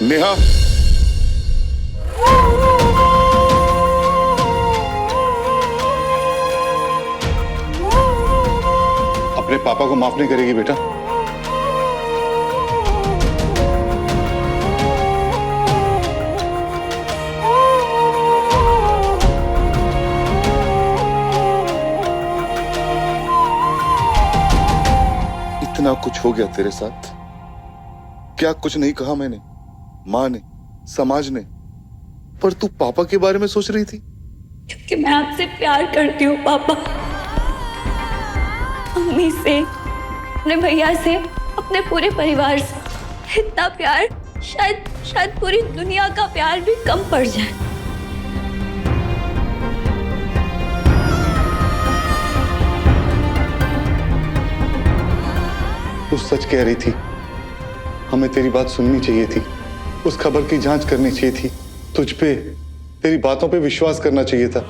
नेहा, अपने पापा को माफ नहीं करेगी बेटा? इतना कुछ हो गया तेरे साथ, क्या कुछ नहीं कहा मैंने, माँ ने, समाज ने, पर तू पापा के बारे में सोच रही थी? क्योंकि मैं आपसे प्यार करती हूँ पापा। मम्मी से, अपने भैया से, अपने पूरे परिवार से। इतना प्यार शायद पूरी दुनिया का प्यार भी कम पड़ जाए। तू सच कह रही थी, हमें तेरी बात सुननी चाहिए थी, उस खबर की जांच करनी चाहिए थी, तुझ पे, तेरी बातों पे विश्वास करना चाहिए था।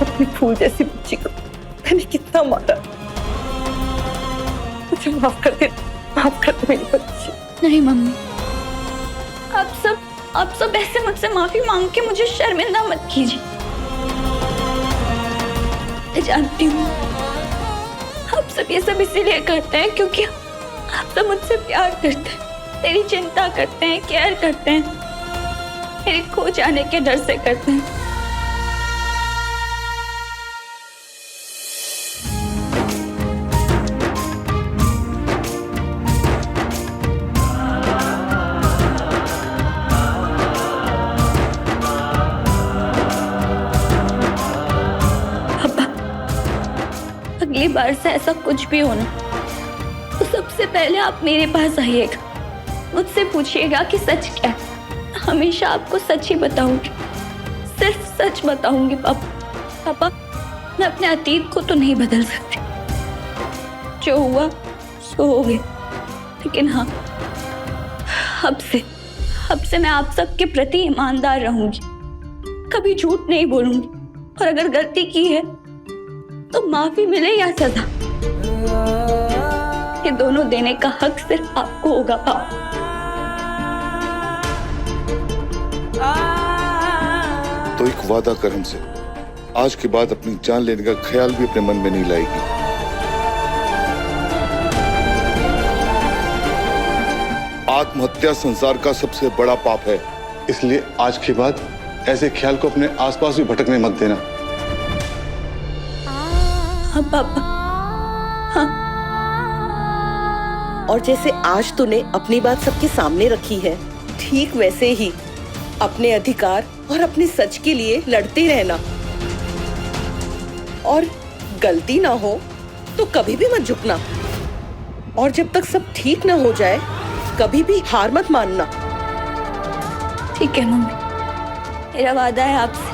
अपनी फूल जैसी बच्ची को मैंने कितना मारा। मुझे माफ कर दे मेरी बच्ची। नहीं मम्मी, आप सब ऐसे मुझसे माफी मांग के मुझे शर्मिंदा मत कीजिए। मैं जानती हूँ आप सब ये सब इसीलिए करते हैं क्योंकि आप सब मुझसे प्यार करते हैं, तेरी चिंता करते हैं, केयर करते हैं, मेरे खो जाने के डर से करते हैं। अगली बार से ऐसा कुछ भी होना तो सबसे पहले आप मेरे पास आइएगा, मुझसे पूछिएगा कि सच क्या है। हमेशा आपको सच ही बताऊंगी, सिर्फ सच बताऊंगी पापा। मैं अपने अतीत को तो नहीं बदल सकती, जो हुआ सो हो गया, लेकिन हाँ, अब से मैं आप सबके प्रति ईमानदार रहूंगी, कभी झूठ नहीं बोलूंगी, और अगर गलती की है तो माफी मिले या सजा, ये दोनों देने का हक सिर्फ आपको होगा पापा। तो एक वादा कर हमसे, आज के बाद अपनी जान लेने का ख्याल भी अपने मन में नहीं लाएगी। आत्महत्या संसार का सबसे बड़ा पाप है, इसलिए आज के बाद ऐसे ख्याल को अपने आसपास भी भटकने मत देना। हाँ पापा, हाँ। और जैसे आज तूने अपनी बात सबके सामने रखी है, ठीक वैसे ही अपने अधिकार और अपने सच के लिए लड़ते रहना, और गलती ना हो तो कभी भी मत झुकना, और जब तक सब ठीक ना हो जाए कभी भी हार मत मानना। ठीक है मम्मी, मेरा वादा है आपसे।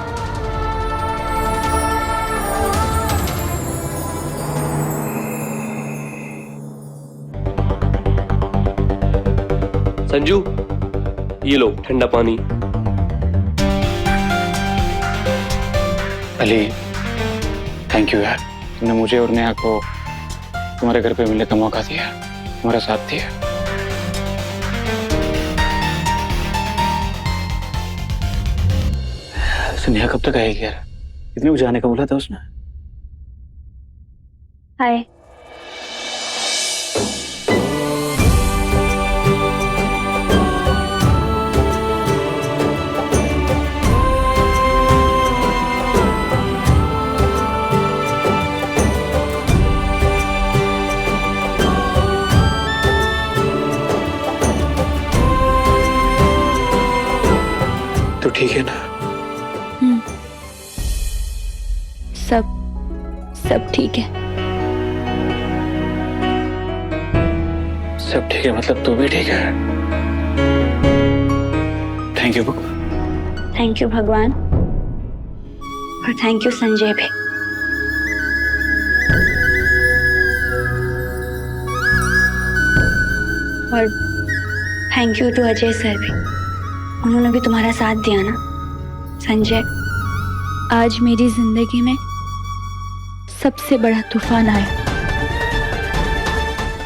संजू, ये लो ठंडा पानी। अली, थैंक यू यार, तुमने मुझे और नेहा को तुम्हारे घर पे मिलने का मौका दिया, तुम्हारा साथ दिया। नेहा कब तक आएगी यार? कितने बजे आने का बोला था उसने? हाय। तो ठीक है ना? सब ठीक है। सब ठीक है मतलब तू भी ठीक है? थैंक यू भगवान। थैंक यू भगवान, और थैंक यू संजय भी। और thank you to Ajay sir भी, उन्होंने भी तुम्हारा साथ दिया ना। संजय, आज मेरी जिंदगी में सबसे बड़ा तूफान आया,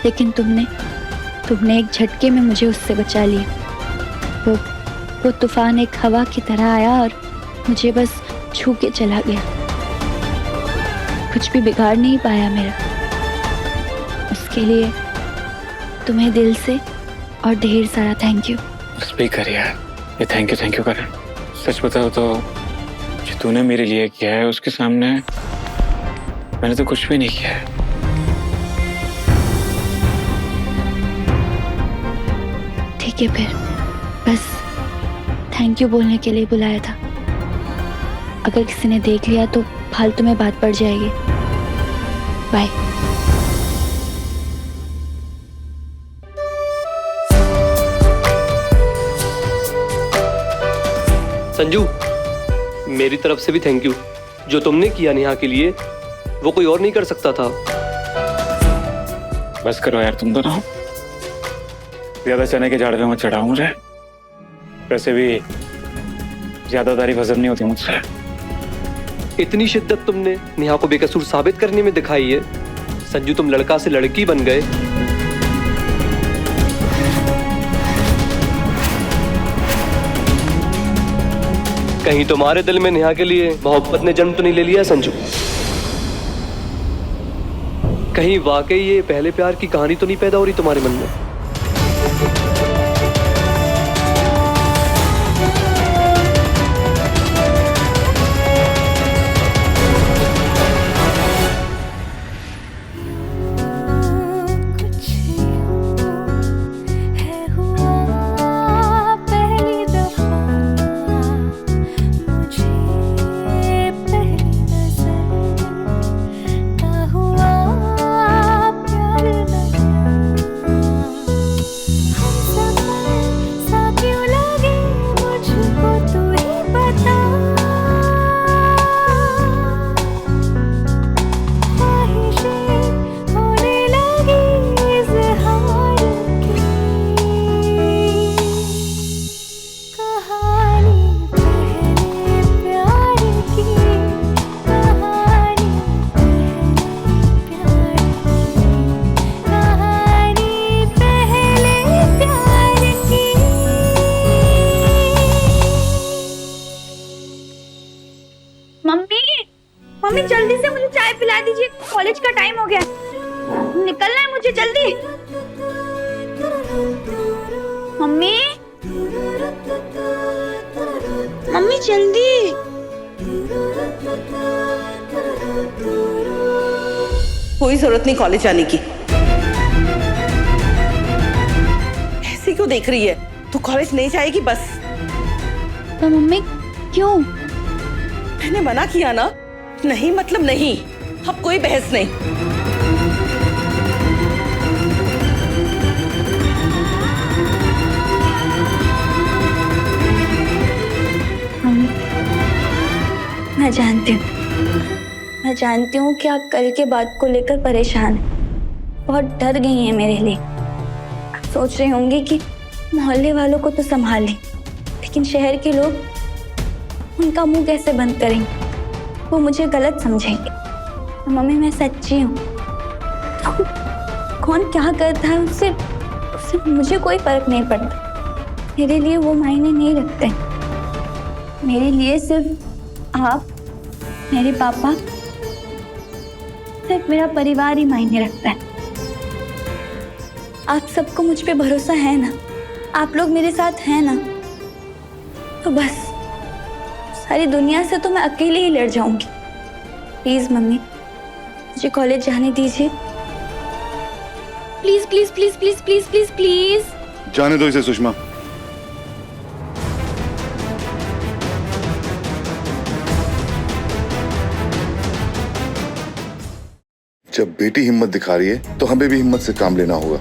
लेकिन तुमने तुमने एक झटके में मुझे उससे बचा लिया। वो तूफान एक हवा की तरह आया और मुझे बस छू के चला गया। कुछ भी बिगाड़ नहीं पाया मेरा। उसके लिए तुम्हें दिल से और ढेर सारा थैंक यू। स्पीकर यार, ये थैंक यू करण। सच बताओ तो जो तूने मेरे लिए किया है उसके सामने मैंने तो कुछ भी नहीं किया है। ठीक है, फिर बस थैंक यू बोलने के लिए बुलाया था। अगर किसी ने देख लिया तो फालतू में बात पड़ जाएगी। बाय। संजू, मेरी तरफ से भी थैंक यू। जो तुमने किया नेहा के लिए वो कोई और नहीं कर सकता था। बस करो यार तुम दोनों, ज्यादा चने के झाड़ पे मत चढ़ाओ मुझे। वैसे भी ज्यादा तारीफ हजम नहीं होती मुझसे। इतनी शिद्दत तुमने नेहा को बेकसूर साबित करने में दिखाई है। संजू, तुम लड़का से लड़की बन गए। कहीं तुम्हारे दिल में नेहा के लिए मोहब्बत ने जन्म तो नहीं ले लिया संजू? कहीं वाकई ये पहले प्यार की कहानी तो नहीं पैदा हो रही तुम्हारे मन में? मम्मी जल्दी से मुझे चाय पिला दीजिए, कॉलेज का टाइम हो गया, निकलना है मुझे जल्दी। मम्मी मम्मी जल्दी। कोई जरूरत नहीं कॉलेज आने की। ऐसे क्यों देख रही है? तू कॉलेज नहीं जाएगी बस। तो मम्मी क्यों? मैंने मना किया ना, नहीं मतलब नहीं। अब कोई बहस नहीं। मम्मी मैं जानती हूँ कि आप कल के बात को लेकर परेशान हैं, बहुत डर गई हैं मेरे लिए। आप सोच रही होंगी कि मोहल्ले वालों को तो संभाल लें, लेकिन शहर के लोग उनका मुंह कैसे बंद करेंगे, वो मुझे गलत समझेंगे। तो मम्मी मैं सच्ची हूँ, तो कौन क्या करता है उससे मुझे कोई फर्क नहीं पड़ता। मेरे लिए वो मायने नहीं रखते। मेरे लिए सिर्फ आप, मेरे पापा, सिर्फ मेरा परिवार ही मायने रखता है। आप सबको मुझ पे भरोसा है ना? आप लोग मेरे साथ हैं ना? तो बस सारी दुनिया से तो मैं अकेले ही लड़ जाऊंगी। प्लीज मम्मी मुझे कॉलेज जाने दीजिए, please please please please please please please. जाने दो इसे सुषमा। जब बेटी हिम्मत दिखा रही है तो हमें भी हिम्मत से काम लेना होगा।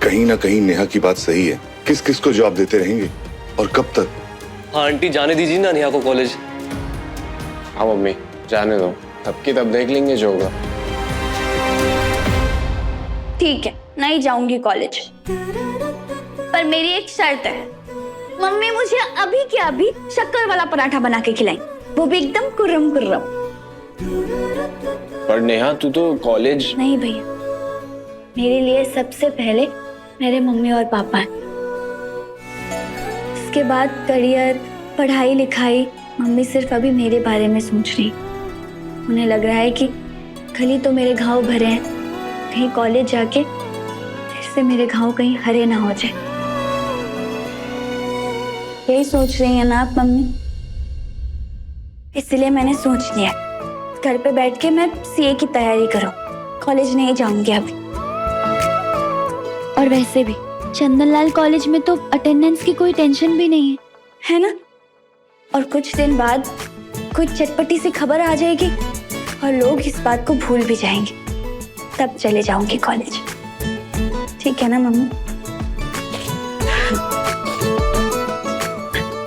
कहीं ना कहीं नेहा की बात सही है। किस किस को जवाब देते रहेंगे और कब तक? हाँ आंटी, जाने दीजिए ना नेहा को कॉलेज। हाँ मम्मी जाने दो, तब की तब देख लेंगे जो होगा। ठीक है, नहीं जाऊंगी कॉलेज, पर मेरी एक शर्त है। मम्मी मुझे अभी के अभी शक्कर वाला पराठा बना के खिलाई, वो भी एकदम कुर्रम कुर्रम। पर नेहा तू तो कॉलेज। नहीं भैया, मेरे लिए सबसे पहले मेरे मम्मी और पापा हैं। इसके बाद करियर, पढ़ाई लिखाई, मम्मी सिर्फ अभी मेरे बारे में सोच रही। उन्हें लग रहा है कि कल ही तो मेरे घाव भरे हैं, कहीं कॉलेज जाके फिर से मेरे घाव कहीं हरे ना हो जाए। यही सोच रही है ना आप मम्मी? इसलिए मैंने सोच लिया घर पे बैठ के मैं सीए की तैयारी करूं, कॉलेज नहीं जाऊंगी अभी। और वैसे भी चंदनलाल कॉलेज में तो अटेंडेंस की कोई टेंशन भी नहीं है ना? और कुछ दिन बाद कोई चटपटी सी खबर आ जाएगी और लोग इस बात को भूल भी जाएंगे, तब चले जाऊंगी कॉलेज। ठीक है ना मम्मी?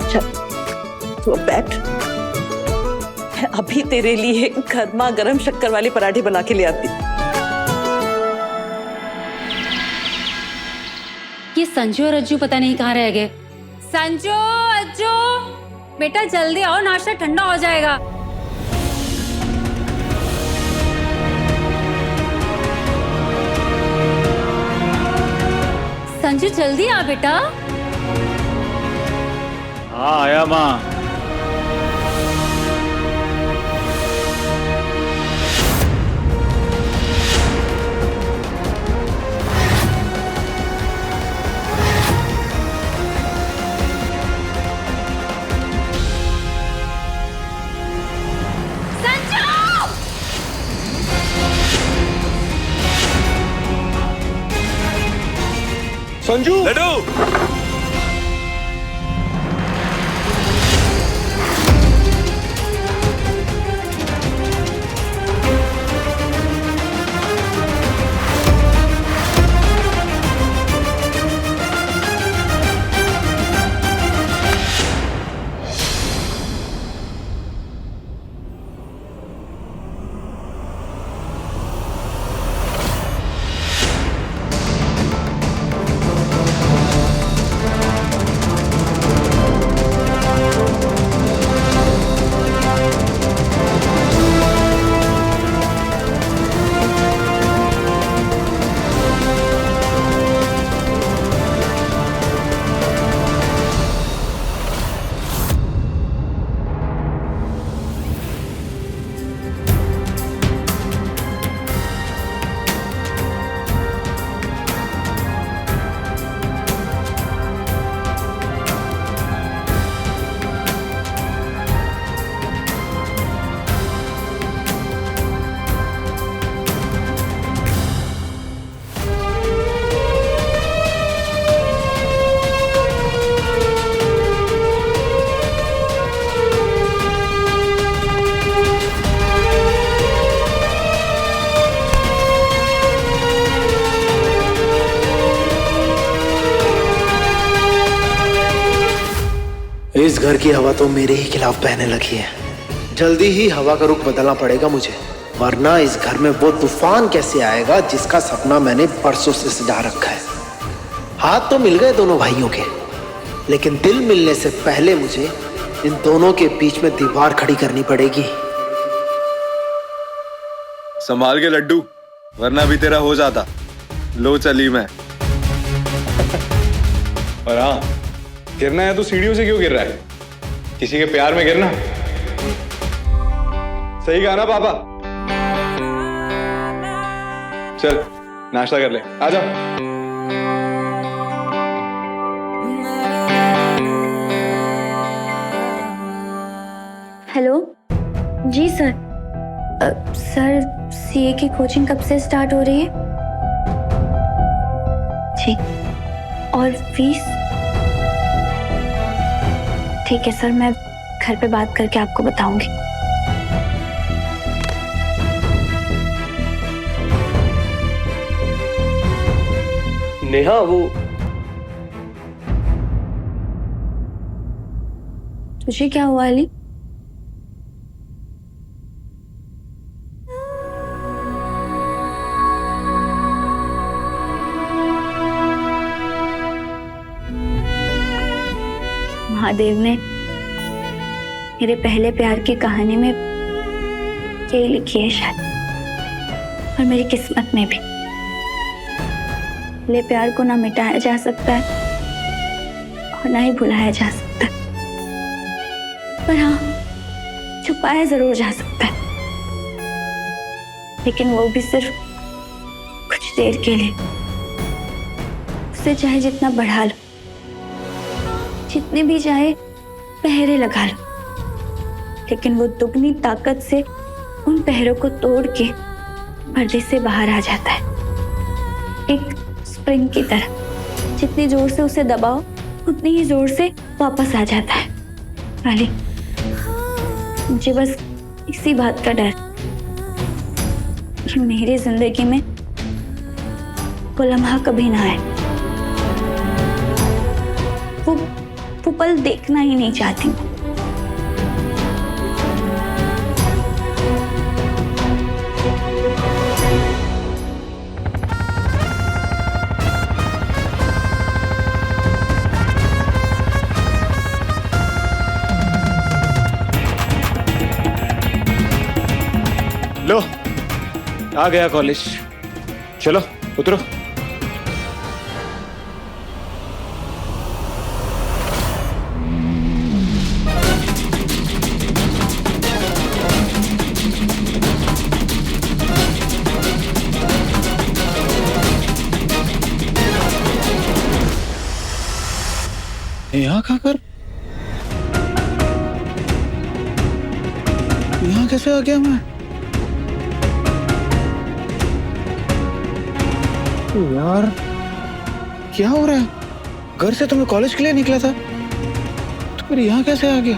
चल तो बैठ, मैं अभी तेरे लिए गर्मा गर्म शक्कर वाले पराठे बना के ले आती। ये संजू और अज्जू पता नहीं कहाँ रह गए। संजू, अज्जू, बेटा जल्दी आओ, नाश्ता ठंडा हो जाएगा। संजू जल्दी आ बेटा। हाँ आया माँ। संजू, लड्डू, इस घर की हवा तो मेरे ही खिलाफ बहने लगी है। जल्दी ही हवा का रुख बदलना पड़ेगा मुझे, वरना इस घर में वो तूफान कैसे आएगा जिसका सपना मैंने परसों से सजा रखा है। हाथ तो मिल गए दोनों भाइयों के, लेकिन दिल मिलने से पहले मुझे इन दोनों के बीच में दीवार खड़ी करनी पड़ेगी। संभाल के लड्डू, वरना भी तेरा हो जाता। लो चली मैं। और हाँ, गिरना है तो सीढ़ियों से क्यों गिर रहा है? किसी के प्यार में गिरना। सही कहा ना पापा? चल नाश्ता कर ले, आजा। हेलो जी सर। सर सीए की कोचिंग कब से स्टार्ट हो रही है? जी, और फीस? ठीक है सर, मैं घर पे बात करके आपको बताऊंगी। नेहा, वो तुझे क्या हुआ अली? महादेव ने मेरे पहले प्यार की कहानी में यही लिखी है शायद, और मेरी किस्मत में भी। पहले प्यार को ना मिटाया जा सकता है और ना ही भुलाया जा सकता है, पर हाँ, छुपाया जरूर जा सकता है, लेकिन वो भी सिर्फ कुछ देर के लिए। उसे चाहे जितना बढ़ा लो, जितने भी चाहे पहरे लगा लो, लेकिन वो दुगनी ताकत से उन पहरों को तोड़ के पर्दे से बाहर आ जाता है, एक स्प्रिंग की तरह। जितनी जोर से उसे दबाओ उतनी ही जोर से वापस आ जाता है। वाली, मुझे बस इसी बात का डर कि मेरी जिंदगी में वो लम्हा कभी ना आए। वो पल देखना ही नहीं चाहती। लो, आ गया कॉलेज। चलो उतरो। यहाँ खाकर यहाँ कैसे आ गया मैं? यार क्या हो रहा है? घर से तो मैं कॉलेज के लिए निकला था, तो फिर यहाँ कैसे आ गया?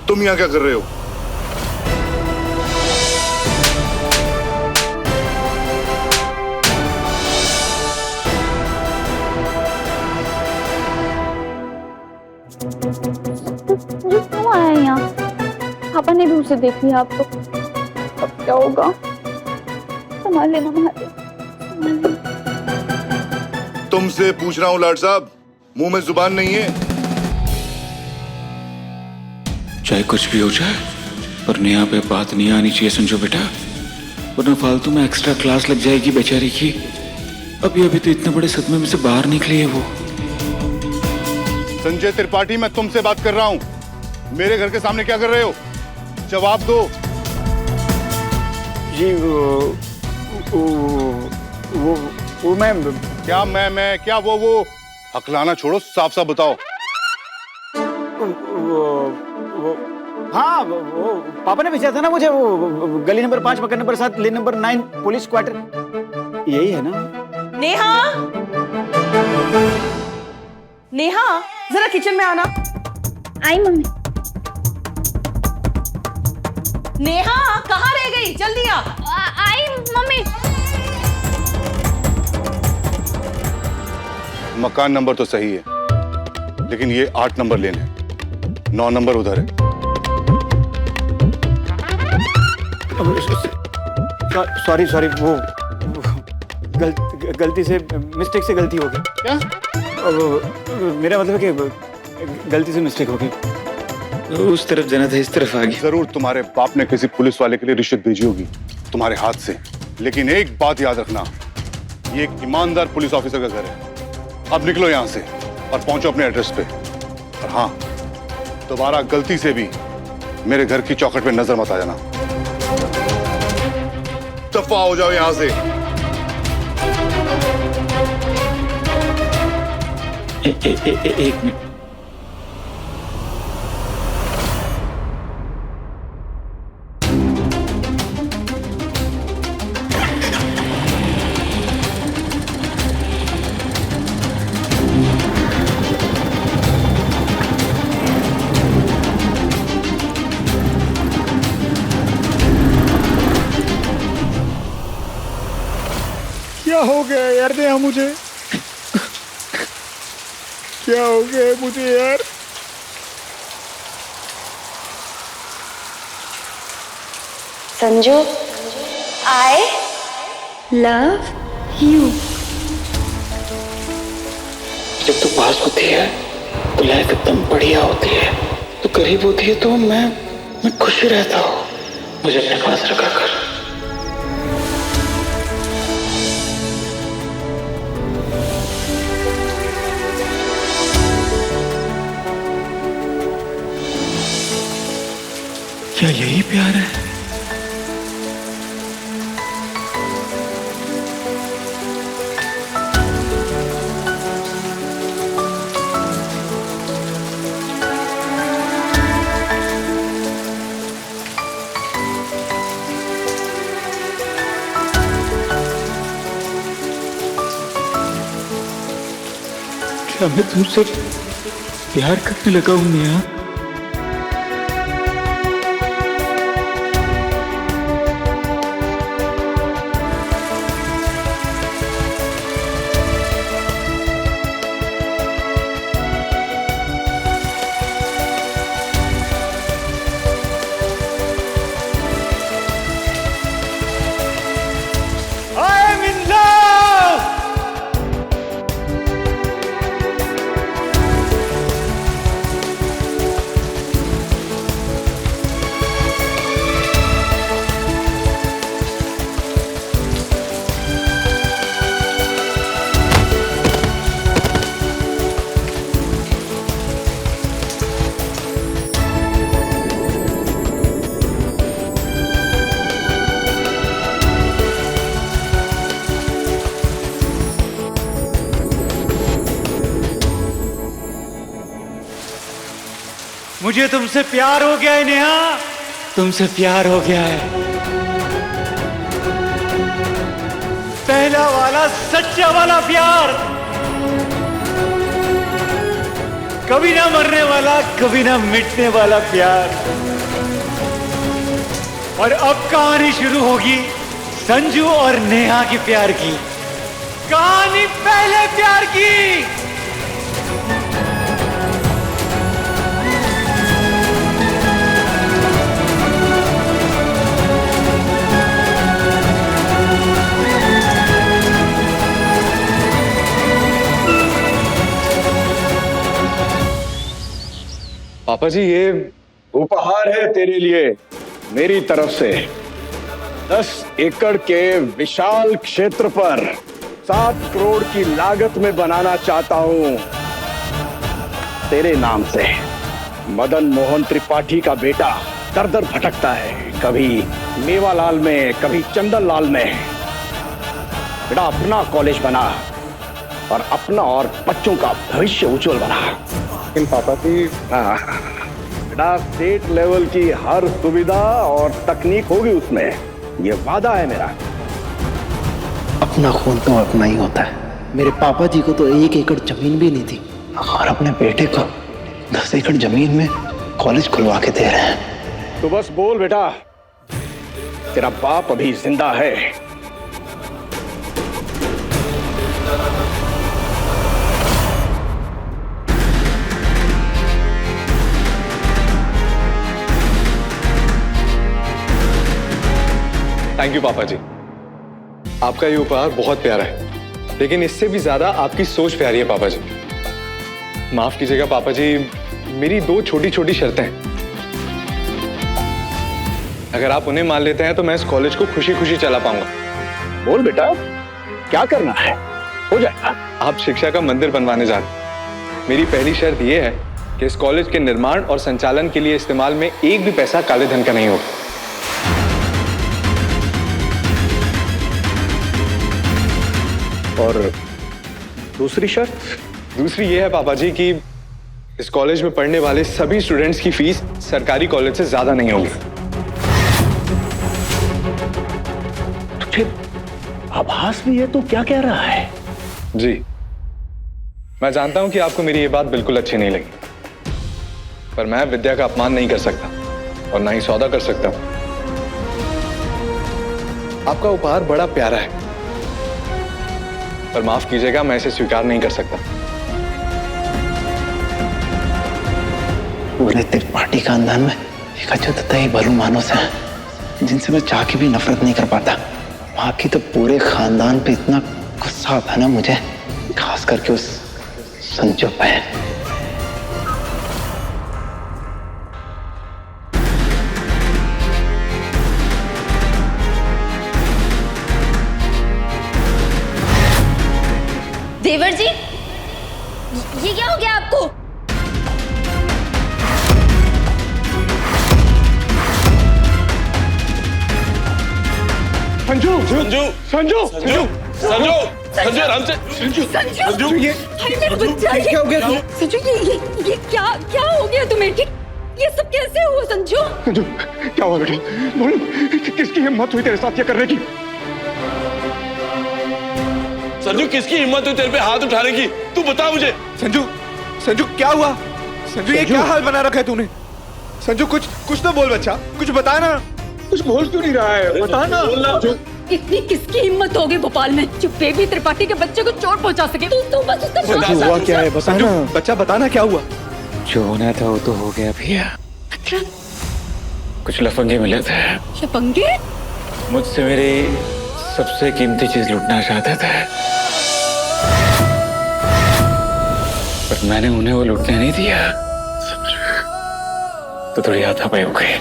तुम यहाँ क्या कर रहे हो? जो क्यों आया यहाँ? पापा ने भी उसे देख लिया। आप तो अब क्या होगा? संभाल लेना महादेव, संभाल लेना। तुमसे पूछ रहा हूँ लाड साहब, मुंह में जुबान नहीं है? चाहे कुछ भी हो जाए, पर नेहा पे बात नहीं आनी चाहिए संजू बेटा, वरना फालतू में एक्स्ट्रा क्लास लग जाएगी बेचारी की। अभी तो इतने बड़े सदमे में से बाहर निकली है वो। संजय त्रिपाठी, मैं तुमसे बात कर रहा हूँ। मेरे घर के सामने क्या कर रहे हो? जवाब दो। जी वो मैं क्या वो हकलाना छोड़ो, साफ साफ बताओ। हाँ, वो पापा ने भेजा था ना मुझे, वो गली नंबर 5 मकान number 7 lane number 9 police quarter, यही है ना? नेहा, नेहा, जरा किचन में आना। आई मम्मी। नेहा, कहाँ रह गई? जल्दी आ। आई मम्मी। मकान नंबर तो सही है, लेकिन ये 8 नंबर लेन है, 9 नंबर उधर है। सॉरी सॉरी, वो गलती से, मिस्टेक से गलती हो गई। क्या? मेरा मतलब है कि गलती से मिस्टेक हो गई। उस तरफ जाना था, इस तरफ आ गई। जरूर तुम्हारे बाप ने किसी पुलिस वाले के लिए रिश्वत भेजी होगी तुम्हारे हाथ से, लेकिन एक बात याद रखना, ये एक ईमानदार पुलिस ऑफिसर का घर है। अब निकलो यहाँ से और पहुंचो अपने एड्रेस पे। और हाँ, दोबारा गलती से भी मेरे घर की चौखट पे नजर मत आ जाना। दफा हो जाओ यहाँ से। एक मिनट। क्या हो गया यार नेहा मुझे? क्या हो गया मुझे यार? Sanju, I love you. जब तू पास होती है तो लाइफ एकदम बढ़िया होती है, तो करीब होती है तो मैं खुश ही रहता हूँ। मुझे अपने पास रखा कर। क्या यही प्यार है? क्या मैं तुमसे प्यार करने लगा हूं नेहा? मुझे तुमसे प्यार हो गया है नेहा, तुमसे प्यार हो गया है। पहला वाला सच्चा वाला प्यार, कभी ना मरने वाला, कभी ना मिटने वाला प्यार। और अब कहानी शुरू होगी संजू और नेहा के प्यार की, कहानी पहले प्यार की। पापा जी, ये उपहार है तेरे लिए मेरी तरफ से। 10 एकड़ के विशाल क्षेत्र पर 7 करोड़ की लागत में बनाना चाहता हूं तेरे नाम से। मदन मोहन त्रिपाठी का बेटा दर दर भटकता है, कभी मेवालाल में, कभी चंदन लाल में। बेटा अपना कॉलेज बना और अपना और बच्चों का भविष्य उज्जवल बना। लेकिन पापा जी, बेटा स्टेट लेवल की हर सुविधा और तकनीक होगी उसमें, ये वादा है मेरा। अपना खून तो अपना ही होता है। मेरे पापा जी को तो 1 एकड़ जमीन भी नहीं थी, और अपने बेटे को 10 एकड़ जमीन में कॉलेज खुलवा के दे रहे हैं। तो बस बोल बेटा, तेरा बाप अभी जिंदा है। थैंक यू पापा जी, आपका ये उपहार बहुत प्यारा है, लेकिन इससे भी ज्यादा आपकी सोच प्यारी है पापा जी। माफ कीजिएगा पापा जी, मेरी 2 छोटी छोटी शर्तें हैं। अगर आप उन्हें मान लेते हैं तो मैं इस कॉलेज को खुशी खुशी चला पाऊंगा। बोल बेटा, क्या करना है? हो जाएगा। आप शिक्षा का मंदिर बनवाने जा रहे हैं। मेरी पहली शर्त यह है कि इस कॉलेज के निर्माण और संचालन के लिए इस्तेमाल में एक भी पैसा काले धन का नहीं होगा। और दूसरी शर्त? दूसरी ये है पापा जी कि इस कॉलेज में पढ़ने वाले सभी स्टूडेंट्स की फीस सरकारी कॉलेज से ज्यादा नहीं होगी। तुझे आभास भी है तो क्या कह रहा है? जी, मैं जानता हूं कि आपको मेरी ये बात बिल्कुल अच्छी नहीं लगी, पर मैं विद्या का अपमान नहीं कर सकता और ना ही सौदा कर सकता हूं। आपका उपहार बड़ा प्यारा है, पर माफ कीजिएगा, मैं इसे स्वीकार नहीं कर सकता। पूरे त्रिपाठी खानदान में एक अछूतता ही भलू मानुस है जिनसे मैं चाह के भी नफरत नहीं कर पाता। बाकी तो पूरे खानदान पे इतना गुस्सा आता ना मुझे, खास करके उस संजू पे। देवर जी, ये क्या हो गया आपको? संजू संजू संजू संजू संजू संजू आराम से। संजू, अरे मेरा बच्चा, क्या हो गया? संजू, ये क्या क्या हो गया तुम्हें? ये सब कैसे हुआ संजू? संजू क्या हुआ बेटा? बोल, किसकी हिम्मत हुई तेरे साथ ये करने की? संजू, किसकी हिम्मत हुई तेरे पे हाथ उठाने की? तू बता मुझे। संजू, संजू क्या हुआ? संजू ये क्या हाल बना रखा है तूने? संजू कुछ तो बोल बच्चा, कुछ बता ना। कुछ बोल क्यों नहीं रहा है? बता ना। इतनी किसकी हिम्मत होगी भोपाल में जो बेबी त्रिपाठी के बच्चे को चोट पहुंचा सके? तू बस उसका संजू हुआ क्या है? बता ना। बच्चा बताना क्या हुआ? जो होना था वो तो हो गया भैया। कुछ लफंगे मिले थे, शपंगे? मुझसे मेरी सबसे कीमती चीज लूटना चाहते थे, पर मैंने उन्हें वो लूटने नहीं दिया, तो थोड़ी हाथापाई हो गई।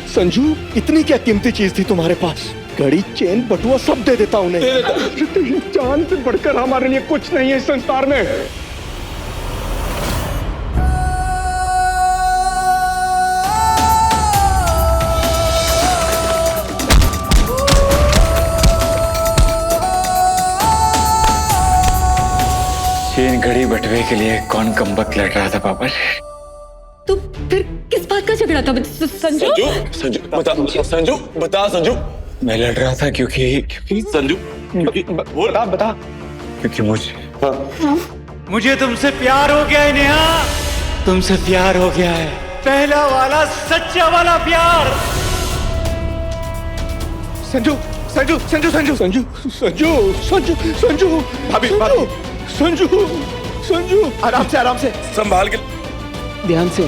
संजू, इतनी क्या कीमती चीज थी तुम्हारे पास? घड़ी, चेन, बटुआ सब दे देता उन्हें। तेरी जान से बढ़कर हमारे लिए कुछ नहीं है इस संसार में। चेन, घड़ी, बटुए के लिए कौन कमबख्त लड़ रहा था पापा जी? तो फिर किस बात का झगड़ा था संजू? संजू बता, संजू बता। संजू, मैं लड़ रहा था क्योंकि संजू बता। क्योंकि मुझे तुमसे प्यार हो गया है नेहा, तुमसे प्यार हो गया है, पहला वाला सच्चा वाला प्यार। संजू संजू संजू संजू संजू संजू संजू संजू भाभी भाभी संजू संजू आराम से संभाल के। ध्यान से।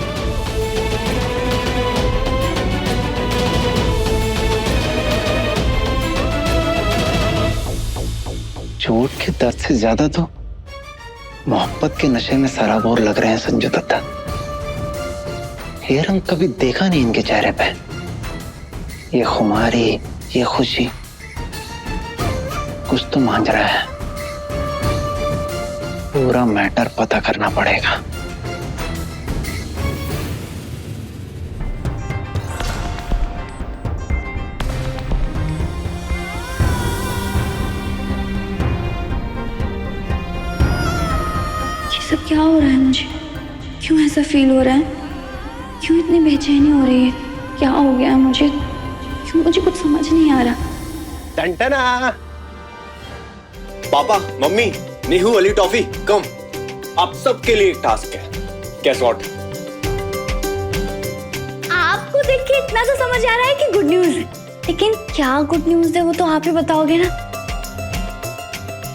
चोट के दर्द से ज्यादा तो मोहब्बत के नशे में सराबोर लग रहे हैं संजू दत्ता। ये रंग कभी देखा नहीं इनके चेहरे पे। ये खुमारी, ये खुशी, कुछ तो मांझ रहा है। पूरा मैटर पता करना पड़ेगा। ये सब क्या हो रहा है मुझे? क्यों ऐसा फील हो रहा है? क्यों इतनी बेचैनी हो रही है? क्या हो गया है मुझे? क्यों मुझे कुछ समझ नहीं आ रहा? टंटना। पापा, मम्मी, नीहू वाली टॉफी कम। आप सबके लिए एक टास्क है, गेस व्हाट? आपको देख के इतना तो समझ आ रहा है कि गुड न्यूज है, लेकिन क्या गुड न्यूज है वो तो आप ही बताओगे ना।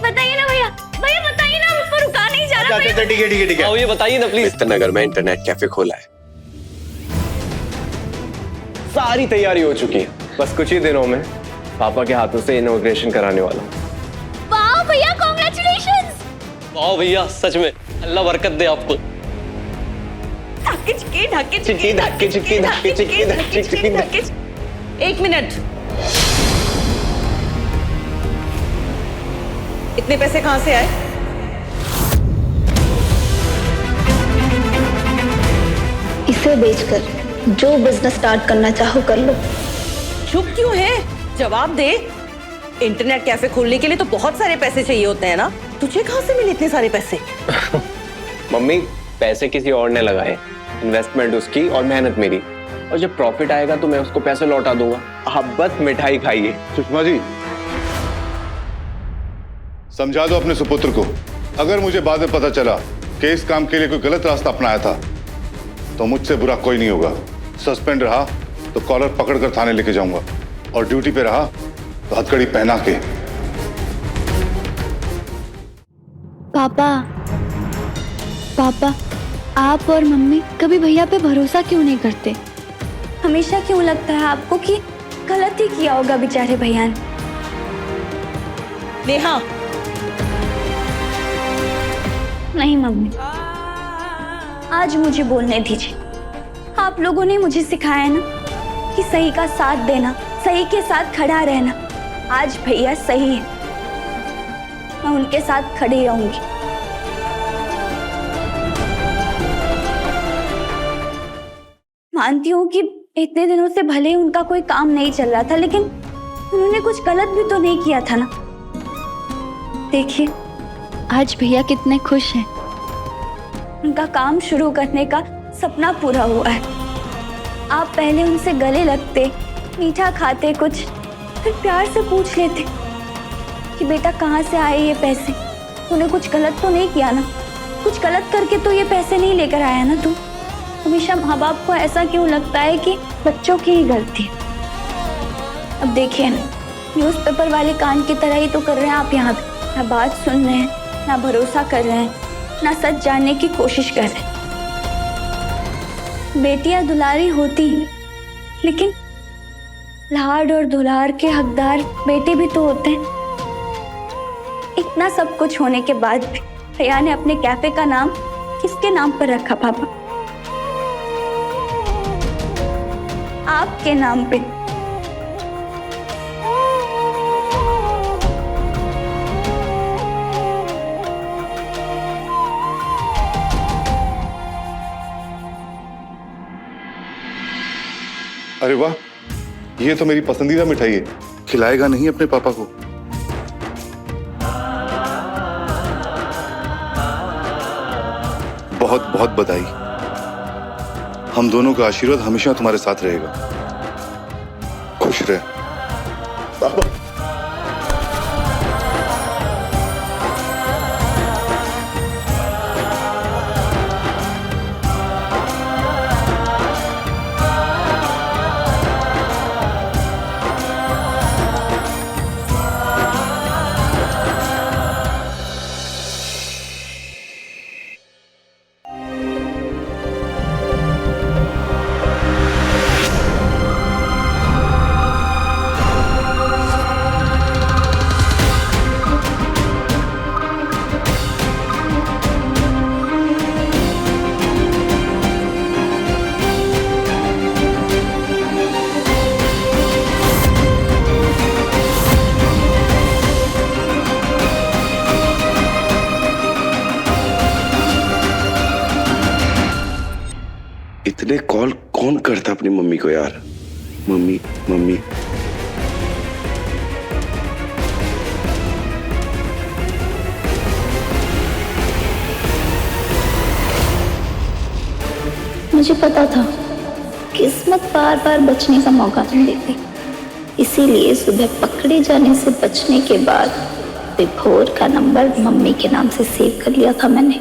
बताइए ना भैया, भैया बताइए ना, मुझको रुका नहीं जा रहा। अच्छा ठीक है। ये बताइए ना प्लीज। मित्र नगर में इंटरनेट कैफे खोला है, सारी तैयारी हो चुकी है, बस कुछ ही दिनों में पापा के हाथों से इनॉग्रेशन कराने वाला हूं। वाह भैया, कांग्रेचुलेशंस। वाह भैया, सच में अल्लाह बरकत दे आपको। धक्के चिक्की धक्के चिक्की धक्के चिक्की धक्के चिक्की धक्के चिक्की धक्के। 1 मिनट, इतने पैसे कहां से आए? इसे बेचकर जो बिजनेस स्टार्ट करना चाहो कर लो। चुप क्यों है? जवाब दे। इंटरनेट कैफे खोलने के लिए तो बहुत सारे पैसे चाहिए होते हैं ना, तुझे कहां से मिले इतने सारे पैसे? मम्मी, पैसे किसी और ने लगाए, इन्वेस्टमेंट उसकी और मेहनत मेरी, और जब प्रॉफिट आएगा तो मैं उसको पैसे लौटा दूंगा। आप बस मिठाई खाइए। सुषमा जी, समझा दो अपने सुपुत्र को, अगर मुझे बाद में पता चला कि इस काम के लिए कोई गलत रास्ता अपनाया था तो मुझसे बुरा कोई नहीं होगा। सस्पेंड रहा तो कॉलर पकड़कर थाने लेके जाऊंगा, और ड्यूटी पे रहा तो हथकड़ी पहना के। पापा, आप और मम्मी कभी भैया पे भरोसा क्यों नहीं करते? हमेशा क्यों लगता है आपको कि गलत ही किया होगा बेचारे भैया ने? नेहा, नहीं मम्मी, आज मुझे बोलने दीजिए। आप लोगों ने मुझे सिखाया ना कि सही का साथ देना, सही के साथ खड़ा रहना। आज भैया सही है, मैं उनके साथ खड़ी रहूंगी। मानती हूँ कि इतने दिनों से भले ही उनका कोई काम नहीं चल रहा था, लेकिन उन्होंने कुछ गलत भी तो नहीं किया था ना। देखिए आज भैया कितने खुश हैं, उनका काम शुरू करने का सपना पूरा हुआ है। आप पहले उनसे गले लगते, मीठा खाते कुछ, फिर प्यार से पूछ लेते कि बेटा कहाँ से आए ये पैसे, तूने कुछ गलत तो नहीं किया ना, कुछ गलत करके तो ये पैसे नहीं लेकर आया ना तू। हमेशा माँ बाप को ऐसा क्यों लगता है कि बच्चों की ही गलती है। अब देखिए ना, न्यूज़पेपर वाले कान की तरह ही तो कर रहे हैं आप यहाँ पे, ना बात सुन रहे हैं, ना भरोसा कर रहे हैं, ना सच जानने की कोशिश कर रहे हैं। बेटियां दुलारी होती हैं, लेकिन लाड और दुलार के हकदार बेटे भी तो होते हैं। इतना सब कुछ होने के बाद भी भैया ने अपने कैफे का नाम किसके नाम पर रखा पापा? आपके नाम पे। अरे वाह, ये तो मेरी पसंदीदा मिठाई है। खिलाएगा नहीं अपने पापा को? बहुत बहुत बधाई। हम दोनों का आशीर्वाद हमेशा तुम्हारे साथ रहेगा। खुश रहे पापा। इतने कॉल कौन करता अपनी मम्मी को यार? Mummy mummy. मुझे पता था किस्मत बार बार बचने का मौका नहीं देती, इसीलिए सुबह पकड़े जाने से बचने के बाद विभोर का नंबर मम्मी के नाम से सेव कर लिया था मैंने।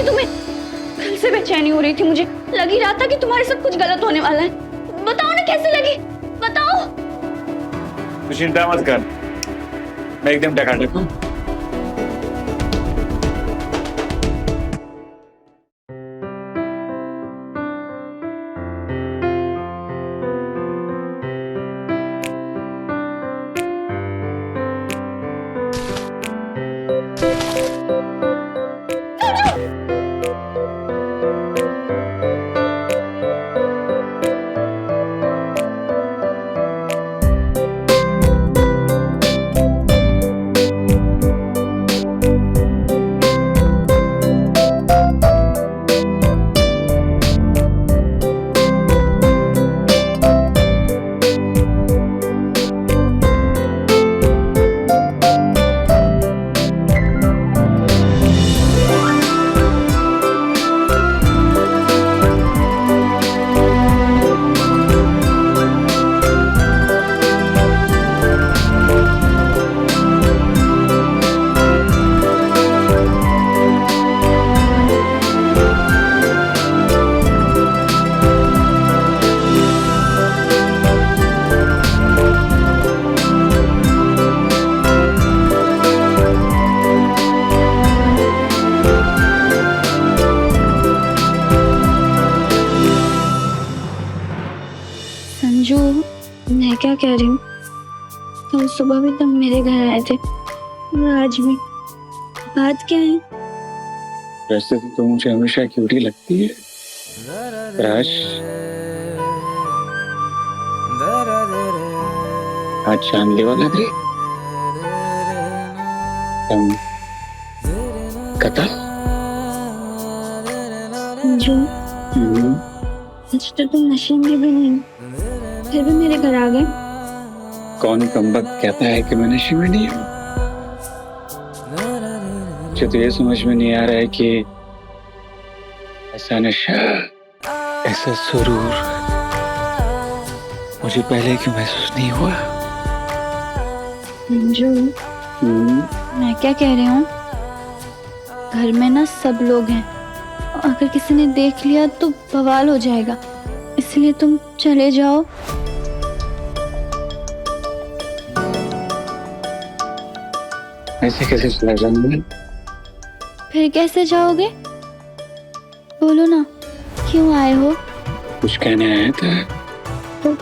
थी तुम्हें? कल से बेचैनी हो रही थी मुझे, लग ही रहा था कि तुम्हारे साथ कुछ गलत होने वाला है। बताओ ना कैसे लगी, बताओ। तू चिंता मत कर, मैं एकदम टकाटक हूँ। संजू, मैं क्या कह रही हूँ, कल सुबह भी तुम मेरे घर आए थे और आज भी। बात क्या है? वैसे तो मुझे हमेशा क्यूटी लगती है राज। आज चांदली वाला दे तुम कथा संजू, आज तो तुम नशे में भी नहीं, फिर भी मेरे घर आ गए। कौन कमबख्त कहता है कि मैं नशे में नहीं हूँ? मुझे तो ये समझ में नहीं आ रहा है कि ऐसा नशा, ऐसा सुरूर मुझे पहले क्यों महसूस नहीं हुआ। संजू, मैं क्या कह रही हूँ, घर में ना सब लोग हैं, अगर किसी ने देख लिया तो बवाल हो जाएगा, इसलिए तुम चले जाओ। ऐसे कैसे चला जाऊंगा? फिर कैसे जाओगे? बोलो ना, क्यों आए हो? कुछ कहने आया था। तो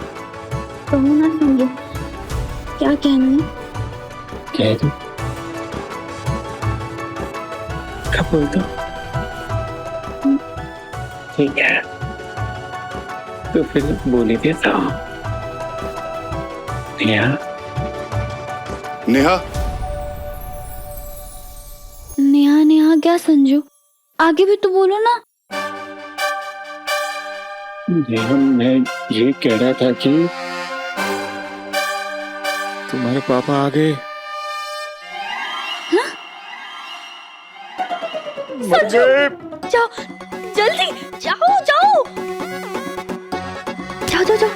कहो ना संजू, क्या कहना है? कह दो, कब बोल दो। ठीक है, तो फिर बोल ही देता हूँ। नेहा, नेहा, नेहा नेहा क्या संजू? आगे भी तो बोलो ना। नेहा, मैं ये कह रहा था कि तुम्हारे पापा आ गए। संजू, जाओ जल्दी, जाओ जाओ जाओ जाओ जाओ।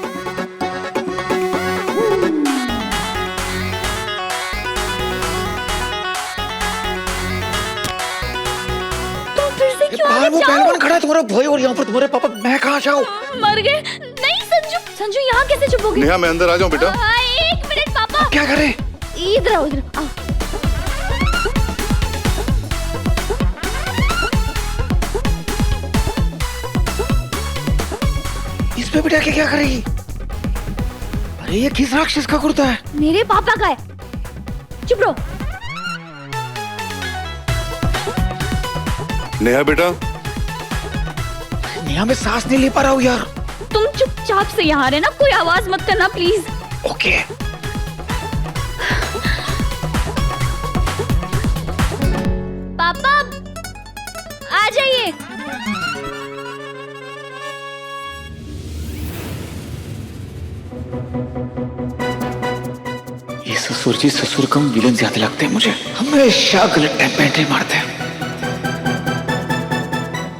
तुम फिर से क्यों आ गए? वो पहलवान खड़ा है तुम्हारा भाई और यहाँ पर तुम्हारे पापा, मैं कहाँ जाऊँ? मर गए? नहीं संजू, संजू यहाँ कैसे छुपोगे? नेहा, मैं अंदर आ जाऊं बेटा? एक मिनट पापा। क्या करे? इधर आओ, इधर आओ। इस पे बिठा के क्या करेगी? अरे ये किस राक्षस का कुर्ता है? मेरे पापा का है। चुप रहो। नेहा बेटा, नेहा मैं सांस नहीं ले पा रहा हूँ यार। तुम चुपचाप से यहाँ रहना, कोई आवाज मत करना प्लीज। ओके। पापा आ जाइए। ये ससुर जी ससुर कम विलन ज्यादा लगते हैं मुझे, हमेशा गलत टाइम पे एंट्री मारते हैं।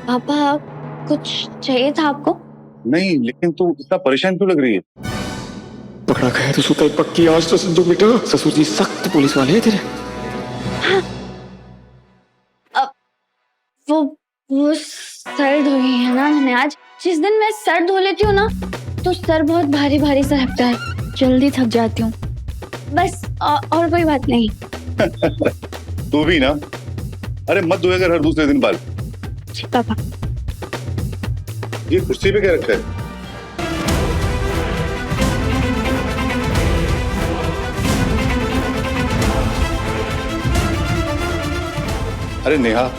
पापा कुछ चाहिए था आपको? नहीं, लेकिन तू इतना परेशान क्यों लग रही है? पकड़ा गया तो सुताई पक्की आज तो संजू बेटा। ससुर जी सख्त पुलिस वाले हैं तेरे। हाँ। वो सर धोई है ना मैंने आज। जिस दिन मैं सर धो लेती हूँ ना तो सर बहुत भारी भारी सा लगता है, जल्दी थक जाती हूँ। बस और कोई बात नहीं। तू भी ना, अरे मत धोया कर हर दूसरे दिन बाल। जी पापा। ये कुर्सी पे क्या रखा है? अरे नेहा,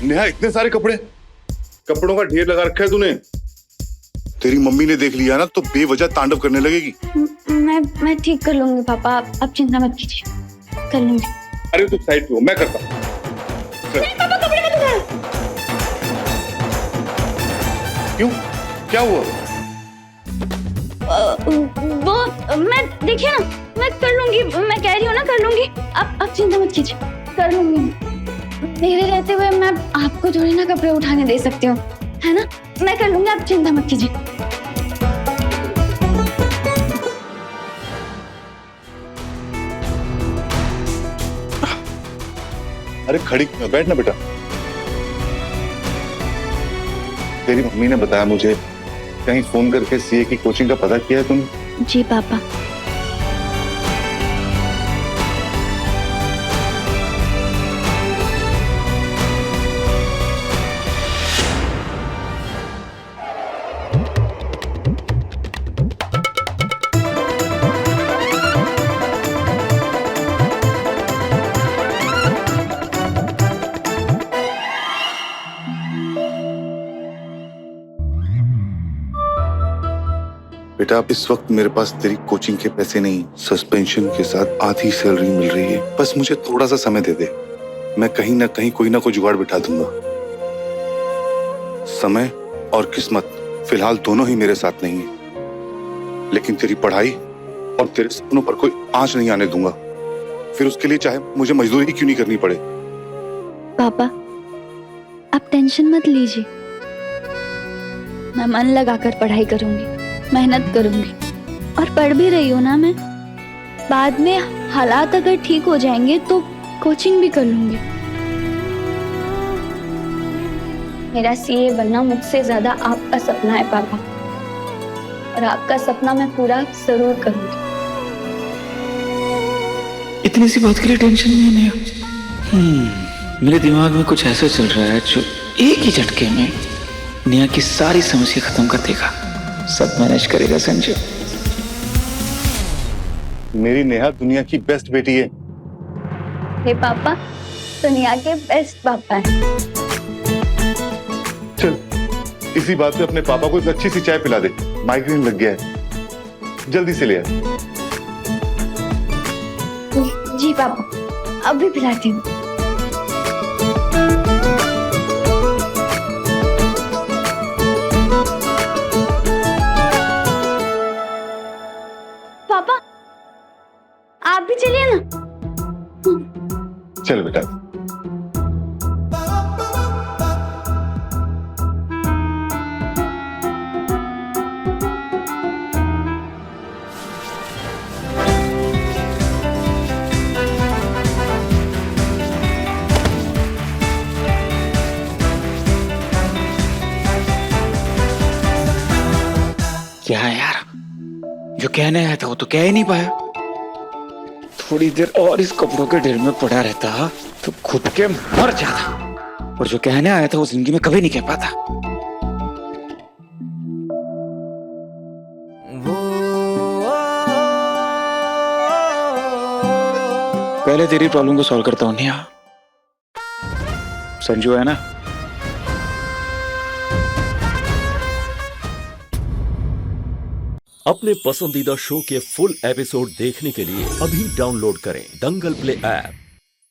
नेहा इतने सारे कपड़े, कपड़ों का ढेर लगा रखा है तूने। तेरी मम्मी ने देख लिया ना तो बेवजह तांडव करने लगेगी। मैं ठीक कर लूंगी पापा, आप चिंता मत कीजिए, कर लूंगी। अरे तू साइड पे हो, मैं करता हूँ। नहीं पापा, कपड़े मत उतारो। क्यों, क्या हुआ? वो मैं देखिए ना, मैं कर लूंगी, मैं कह रही हूँ ना कर लूंगी। आप चिंता मत कीजिए, कर लूंगी। मेरे रहते हुए मैं आपको थोड़ी ना कपड़े उठाने दे सकती हूँ, है ना? मैं कर लूंगी, आप चिंता मत कीजिए। अरे खड़ी बैठ ना बेटा। तेरी मम्मी ने बताया मुझे कहीं फोन करके सीए की कोचिंग का पता किया है तुमने? जी पापा। बेटा अब इस वक्त मेरे पास तेरी कोचिंग के पैसे नहीं, सस्पेंशन के साथ आधी सैलरी मिल रही है। बस मुझे थोड़ा सा समय दे दे, मैं कहीं ना कहीं कोई ना कोई जुगाड़ बिठा दूंगा। समय और किस्मत फिलहाल दोनों ही मेरे साथ नहीं है, लेकिन तेरी पढ़ाई और तेरे सपनों पर कोई आंच नहीं आने दूंगा। फिर उसके लिए चाहे मुझे मजदूरी क्यों नहीं करनी पड़े। पापा आप टेंशन मत लीजिए, मैं मन लगाकर पढ़ाई करूंगी, मेहनत करूंगी और पढ़ भी रही हूँ ना मैं। बाद में हालात अगर ठीक हो जाएंगे तो कोचिंग भी कर लूंगी। मेरा सीए बनना मुझसे ज्यादा आपका सपना है पापा, और आपका सपना मैं पूरा जरूर करूंगी। इतनी सी बात के लिए टेंशन नहीं है। मेरे दिमाग में कुछ ऐसा चल रहा है जो एक ही झटके में नेहा की सारी समस्या खत्म कर देगा। सब मैनेज करेगा संजू। मेरी नेहा दुनिया की बेस्ट बेटी है। हे पापा दुनिया के बेस्ट पापा हैं। चल इसी बात पे अपने पापा को एक अच्छी सी चाय पिला दे, माइग्रेन लग गया है, जल्दी से ले आ। जी पापा अभी पिलाती हूँ। पापा आप भी चलिए ना। चल बेटा। क्या है यार, जो कहने आया था वो तो कह ही नहीं पाया। थोड़ी देर और इस कपड़ों के ढेर में पड़ा रहता तो खुद के मर जाता, और जो कहने आया था वो जिंदगी में कभी नहीं कह पाता। पहले तेरी प्रॉब्लम को सॉल्व करता हूं नेहा। संजू है ना, अपने पसंदीदा शो के फुल एपिसोड देखने के लिए अभी डाउनलोड करें दंगल प्ले ऐप।